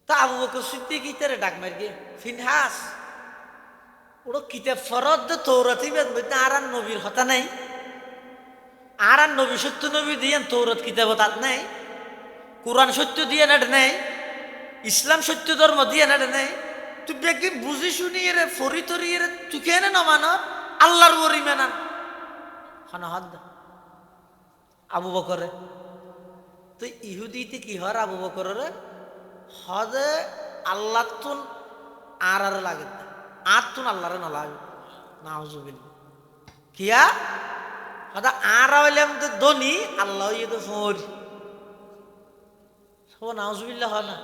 তা আবু বকর সিদ্দিক ইতারে ডাক মার গিয়ে ফিনহাস ওরা কিতাব ফরত তৌরতি বেদ মধ্যে আর নবীর হতা নাই আর নবী সত্য নবী দিয়ে তৌরত কিতাব তাত নাই কোরআন সত্য দিয়ে নেট নেই ইসলাম সত্য ধর্ম দিয়ে নেট নেই তুই বেগে বুঝি শুনি রে ফরি তরি রে তুই কেন নমানো আল্লাহর ওরি মেনান খানা হাত আবু বকরে তো ইহুদিতে কি হর আবু বকরের হদে আল্লাহ তুন আর লাগে আর তুন আল্লাহরে নলাগে নাউজুবিল্লাহ কিয়া হদা আর হইলাম তো ধনী আল্লাহ ইয়ে তো ফোর সব নাউজুবিল্লাহ হয় না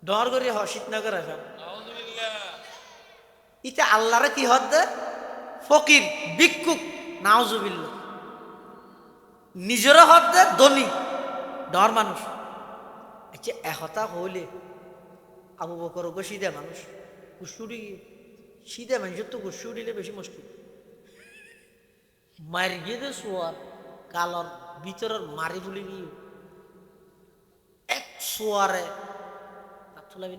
ডর করি হ শীতনগর এখন ইতে আল্লাহরে কি হদ দে ফকির ভিক্ষুক নাউজুবিল্লাহ নিজেরও হদ দে ধনী ডর মানুষ আচ্ছা একতা হইলে আবু বকর গো সিধা মানুষ কুসুরি সিধা মানুষের তো কুসুরিলে বেশি মুশকিল মার গিয়ে দে শোয়ার কালর ভিতরের মারি ফুলি গিয়ে এক শোয়ারে তুলাবি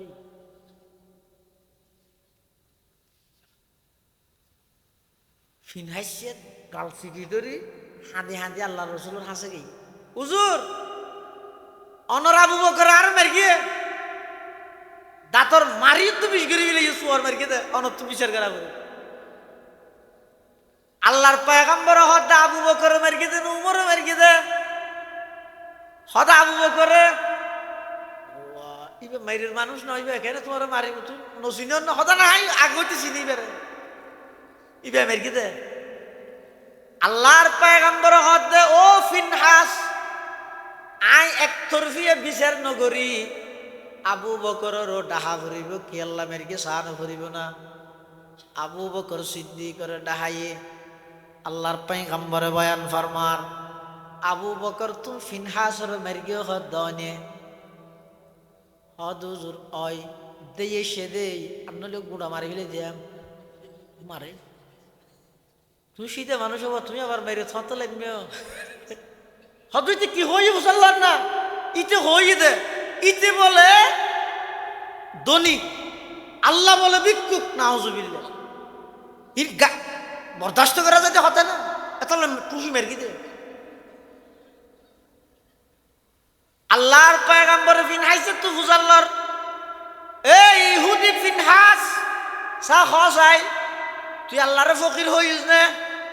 ফিনহাইসিয়াত গাল সিটি ধরি হাঁদি হাঁদি আল্লাহ রসুলের হাসে গই হুজুর অনর আবু বকর আর মার গিয়ে দাঁতর মারি তো বিষ করে গেলে শোয়ার মার গিয়ে অনর তো বিচার করা করে আল্লাহর পয়গম্বর হদা আবু বকর মার গিয়ে দেন উমর মার গিয়ে দে হদা আবু বকরে ইবে মাইরের মানুষ নইবে কেন তোমার মারি মতো নসিন হদা না আগ হইতে চিনি বেড়ে ইবে মার গিয়ে দে আল্লাহর পয়গম্বর হদে ও ফিনহাস আই একতরফিয়ে বিচার নগরী আবু বকরের ডাহা ভরিব কি আল্লাহ মার গিয়ে সান ভরিব না আবু বকর সিদ্দিক করে ডাহাইয়ে আল্লাহর পয়গম্বরে বয়ান ফরমার আবু বকর তুম ফিনহাসর মার্গিও হদ দনে হদ হুজুর ওই দেই সে দেই আপনি লোক গুড়া মারি ফেলে দিয়াম মারে তুমি শীতে মানুষ হবো তুমি আবার মেরে থত লাগবে হদইতে কি হই বুঝলাম না ইতে হই দে ইতে বলে ধনী আল্লাহ বলে ভিক্ষুক নাউজুবিল্লাহ ইর গা বরদাস্ত করা যেতে হতে না তাহলে টুসি মেরে দে আল্লাহর পয়গম্বর ফিনহাইছে তো বুঝাল্লার এই ইহুদি ফিনহাস সা হসাই তুই আল্লাহর ফকির হইস না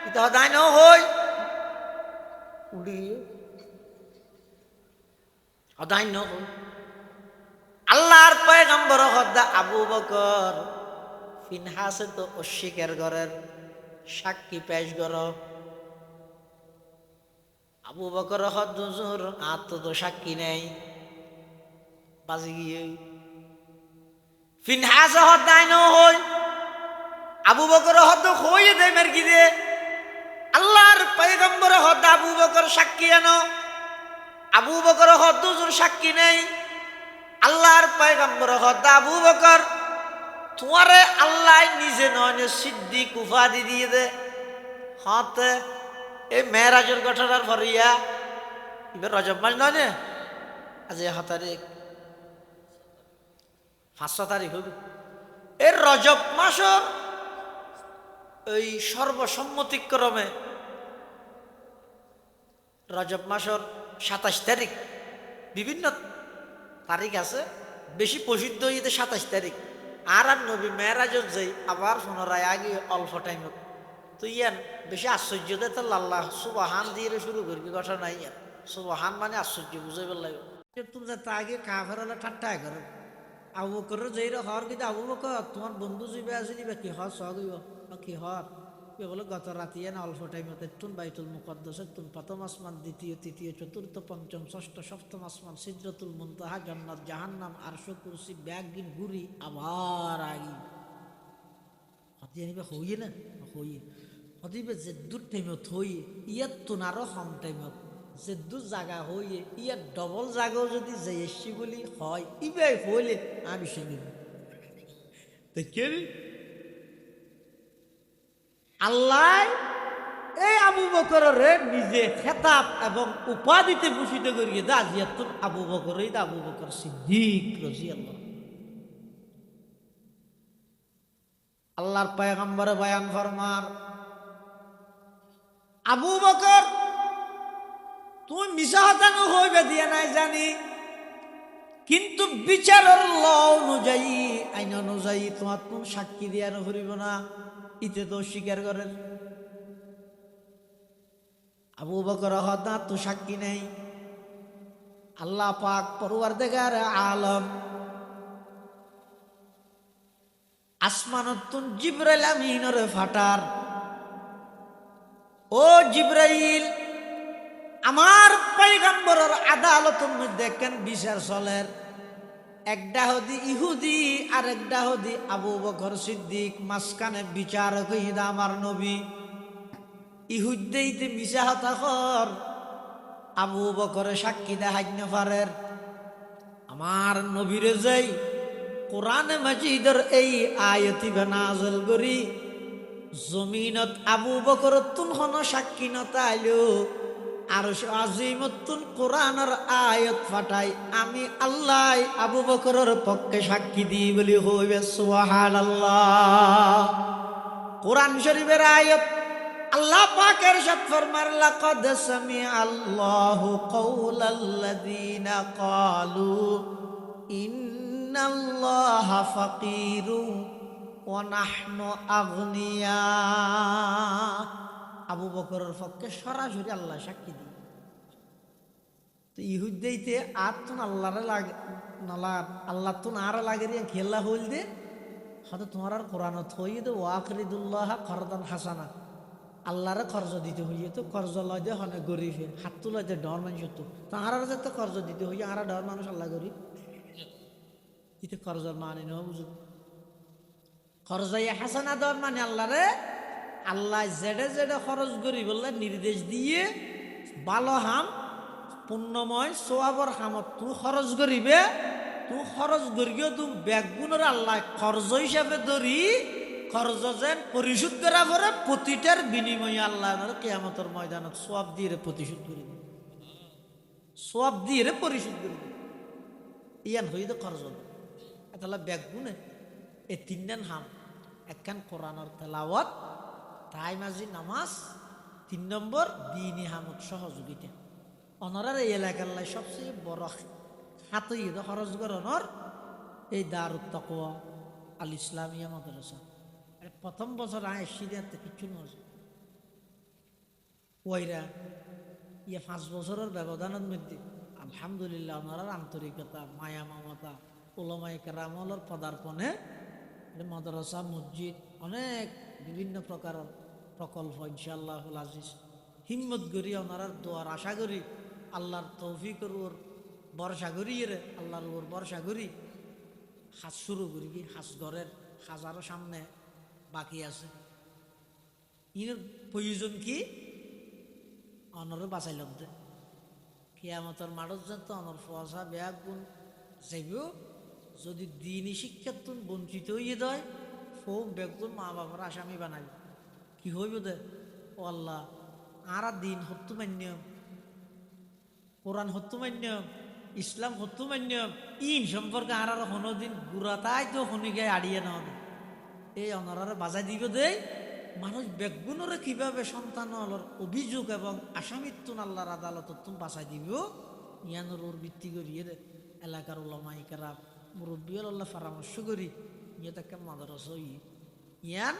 এটা হদাই ন হই উড়ি হদাই ন হই আল্লাহর পয়গম্বর হদা আবু বকর ফিনহাসে তো অস্বীকার করেন সাক্ষী পেশ কর আবু বকর হদ হুজুর আর তো সাক্ষী নেই বাজি গিয়ে ফিনহাস হদ দাই ন হই আবু বকর হদ হইয়ে দেয় মেরকি দে আল্লাহর পয়গম্বর হদ আবু বকর সাক্ষী আনো আবু বকর হদ হুজুর সাক্ষী নেই আল্লাহর পয়গম্বর হদ আবু বকর তোমারে আল্লাহ নিজে নয় সিদ্দিক উপাধি দিয়ে দে হাতে এই মেয়েরাজের ঘটনার ভরিয়া এবার রজব মাস নয় না আজ তারিখ 5 তারিখ হবে এর রজব মাসের ওই সর্বসম্মতিক্রমে রজব মাসের 27 তারিখ বিভিন্ন তারিখ আছে বেশি প্রসিদ্ধ হইতে 27 তারিখ আর নবী মেয়েরাজত যাই আবার পুনরায় আগে অল্প টাইম তো ইয়ান বেশি আশ্চর্য দেয় তো আল্লাহ সুবহান দিয়ে শুরু করবি কথা নাই ইয়ান সুবহান মানে আশ্চর্য বুঝাইব লাগে তুমি যাতে আগে কাফের হলে ঠাট্টা করো আবু বকরের যেই হর কিন্তু আবু বকর তোমার বন্ধু যাইবে আছে নিবে কি হর সগইব কি হর বলে গত রাতিয়া না অল্প টাইমতে তুন বাইতুল মুকদ্দাস তুন প্রথম আসমান দ্বিতীয় তৃতীয় চতুর্থ পঞ্চম ষষ্ঠ সপ্তম আসমান সিদরাতুল মুনতাহা জান্নাত জাহান্নাম আরশ কুরসি ব্যাগিন ঘুরি আবার আগি হাতিয়া নিবে হইয়ে না হইয়ে হদিবে যে দূর টাইমত হইয়ে ইয়াত তুন আরো কম টাইমত যে দূর জায়গা হইয়ে ইয়াত ডবল জায়গাও যদি যে এসছি বলি হয় ইবে হইলে আমি সঙ্গে কে আল্লাহ এই আবু বকরের নিজে খেতাব এবং উপাধিতে ভূষিত করিয়ে দা জিয়াতুল আবু বকর এই আবু বকর সিদ্দিক রাদিয়াল্লাহু আল্লাহর পয়গম্বর বয়ান ফরমার আবু বকর তুমি মিশা হতানো হইবে দিয়ে নাই জানি কিন্তু বিচারের ল অনুযায়ী আইন অনুযায়ী তোমার কোন সাক্ষী দিয়া নহরিব না ইতে তো স্বীকার করেন আবু বকর হদা তো সাক্ষী নেই আল্লাহ পাক পরওয়ারদিগার আলম আসমানতুন জিবরাইল আমিনরে ফাটার, ও জিবরাইল আমার পয়গম্বরের আদালতের মধ্যে কেন বিচার চলের, একটা হদি ইহুদি আর একটা হদি আবু বকর সিদ্দিক, মাঝখানে বিচারক হইদা আমার নবী। ইহুদ্দেইতে মিশা হতা কর, আবু বকরে সাক্ষী দেখাই না পারের। আমার নবীরে যাই কোরআনে মাজিদের এই আয়াতি নাযিল করি, জমিনত আবু বকর তুন হন সাক্ষী নতা আইলো, আরশ আজিমতুন কোরআনের আয়াত ফাটাই আমি আল্লাহ আবু বকরের পক্ষে সাক্ষী দিই বলি হইবে সুবহানাল্লাহ। কোরআন শরীফের আয়াত আল্লাহ পাকের ইরশাদ ফরমার, লাকাদ সামিআ আল্লাহু কাওলাল্লাযীনা ক্বালু ইন্নাল্লাহা ফাকীরুন ওয়া নাহনু আগনিয়া। আবু বকরের পক্ষে সরাসরি আল্লাহ সাক্ষী দিই। তো ইহুদ্দেইতে আর তুন আল্লাহরে লাগে নলার, আল্লাহ তুন আর লাগে রে খেলা হইল দে হয়তো তোমার আর কোরআন থই দে ওয়াকরিদুল্লাহ খরদান হাসানা, আল্লাহরে কর্জ দিতে হইয়ে তো কর্জ লয় দে হনে গরিবের হাত তুলে দে ডর মানুষ তো তাহার যাতে কর্জ দিতে হইয়ে আর ডর মানুষ আল্লাহ গরিব ইতে কর্জর মানে ন বুঝুন। খরজাই হাসানা দর মানে আল্লাহরে আল্লাহ জেডে জেডে খরচ করি বললে নির্দেশ দিয়ে ভালো হাম পুণ্যময় সোয়াবর হামত তু খরচ করিবে, তু খরচ করিও তু ব্যাগুনের আল্লাহ খরচ হিসাবে ধরি, খরচ যেন পরিশোধ করা পরে প্রতিটার বিনিময়ে আল্লাহ কিয়ামতের ময়দানত সোয়াব দিয়ে প্রতিশোধ করিবে, সোয়াব দিয়ে পরিশোধ করিবে। ইয়ান হইতে খরচ এটা ব্যাগুনে এই তিনজন হাম, একখান কোরআনের তেলাওয়াত, তাই মাঝি নামাজ, 3 নম্বর দিনী হামত সহযোগিতা। অনরার এই এলাকার সবচেয়ে বড় হাতই খরচ করানোর এই দারুত তাকওয়া আল ইসলামিয়া মাদ্রাসা। প্রথম বছর আয় সিরিয়াতে কিছু নয় ওইরা 5 বছরের ব্যবধানের মধ্যে আলহামদুলিল্লাহ ওনার আন্তরিকতা মায়া মমতা উলামায়ে কেরামের পদার্পণে মাদ্রাসা মসজিদ অনেক বিভিন্ন প্রকার প্রকল্প ইনশাআল্লাহুল আজিজ হিম্মত করি ওনার দোয়ার আশা করি আল্লাহর তৌফিকের ওর ভরসা করি রে আল্লাহর ওর ভরসা করি হাজ শুরু করি কি হাজ ঘরের হাজারো সামনে বাকি আছে। ইনের প্রয়োজন কি অনরে বাঁচাই লাগবে কিয়ামতের মাঠত যত অনর ফসা ব্যাগ গুণ যাইব, যদি দিনই শিক্ষার তুন বঞ্চিত হইয়ে দেয় ফোম ব্যাগুন মা বাবার আসামি বানাই কি হইব দে ও আল্লাহ আর দিন হত্যু মান্য, কোরআন হত্যু মান্য, ইসলাম হত্যু মান্য, ইন সম্পর্কে আর হনদিন গুড়াতাই তো হনি গায়ে আড়িয়ে না হবে এই অনরারে বাজাই দিব দেই মানুষ বেগুনরে কিভাবে সন্তান অভিযোগ এবং আসামিত্তুন আল্লাহর আদালততুন বাঁচাই দিব ইয়ানোর ওর ভিত্তি করিয়ে দে এলাকার ওলামায়ে কেরাম মুরব্বী আল্লাহ পরামর্শ করি ইয়ে তাকে মাদ্রাসা ইয়ান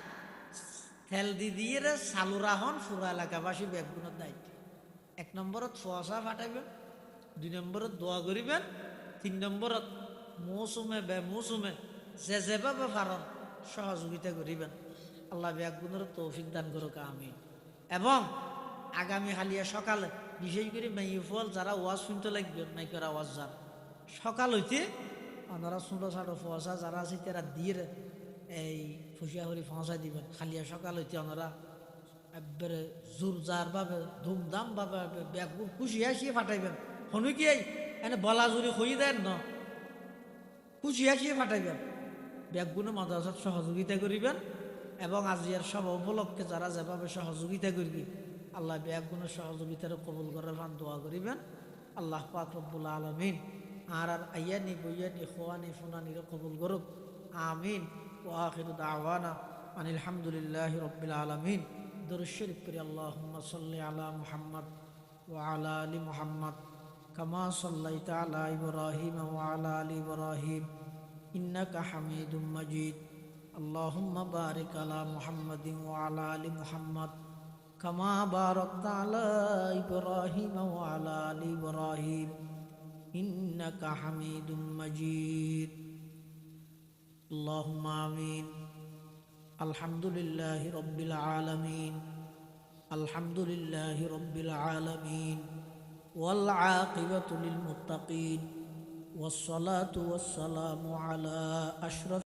তেল দিয়ে রে চালু রাহন পুরা এলাকাবাসী বেগুনের দায়িত্ব। 1 নম্বরত ফোয়াশা ফাটাইবেন, 2 নম্বরত দোয়া করিবেন, 3 নম্বরত মৌসুমে বেমৌসুমে যে যেভাবে পারেন সহযোগিতা করিবেন। আল্লাহ বেগুনের তৌফিক দান করুক আমিন। এবং আগামী হালিয়া সকালে বিশেষ করে মাইফল যারা ওয়াজ শুনতে লাগবে মাইকের আওয়াজ যান সকাল হইতে ওনারা ছোটো ছোটো ফসা যারা আছে তারা দিয়ে এই ফুসিয়া হরি ফসাই দিবেন। খালিয়া সকাল হইতে ওনারা একবারে জোরজার ভাবে ধুমধাম ভাবে ব্যাগুন খুশি আসিয়ে ফাটাইবেন। হনু কি এনে বলা জুড়ি হয়ে দেন না খুশি আসিয়ে ফাটাইবেন। ব্যাগুনে মাদ্রাসার সহযোগিতা করিবেন এবং আজিয়ার সব উপলক্ষে যারা যেভাবে সহযোগিতা করবি আল্লাহ ব্যাগুনের সহযোগিতার কবুল করার ভান দোয়া করিবেন। আল্লাহ পাক রব্বুল আলামিন আর আইয়ানি বইয়ানি খোয়ানি ফুনানির কবুল করুক আমিন। ওয়া আখিরু দাওয়ানা আনিল হামদুলিল্লাহি রাব্বিল আলামিন। দরুদ শরীফ পড়ি আল্লাহুম্মা সাল্লি আলা মুহাম্মদ ওয়া আলা আলি মুহাম্মদ কামা সাল্লাইতা আলা ইব্রাহিম ওয়া আলা আলি ইব্রাহিম ইন্নাকা হামিদুম মাজিদ। আল্লাহুম্মা বারিক আলা মুহাম্মাদিন ওয়া আলা আলি মুহাম্মদ কামা বারাকতা আলা ইব্রাহিম ওয়া আলা আলি ইব্রাহিম إنك حميد مجيد اللهم آمين الحمد لله رب العالمين الحمد لله رب العالمين والعاقبة للمتقين والصلاة والسلام على أشرف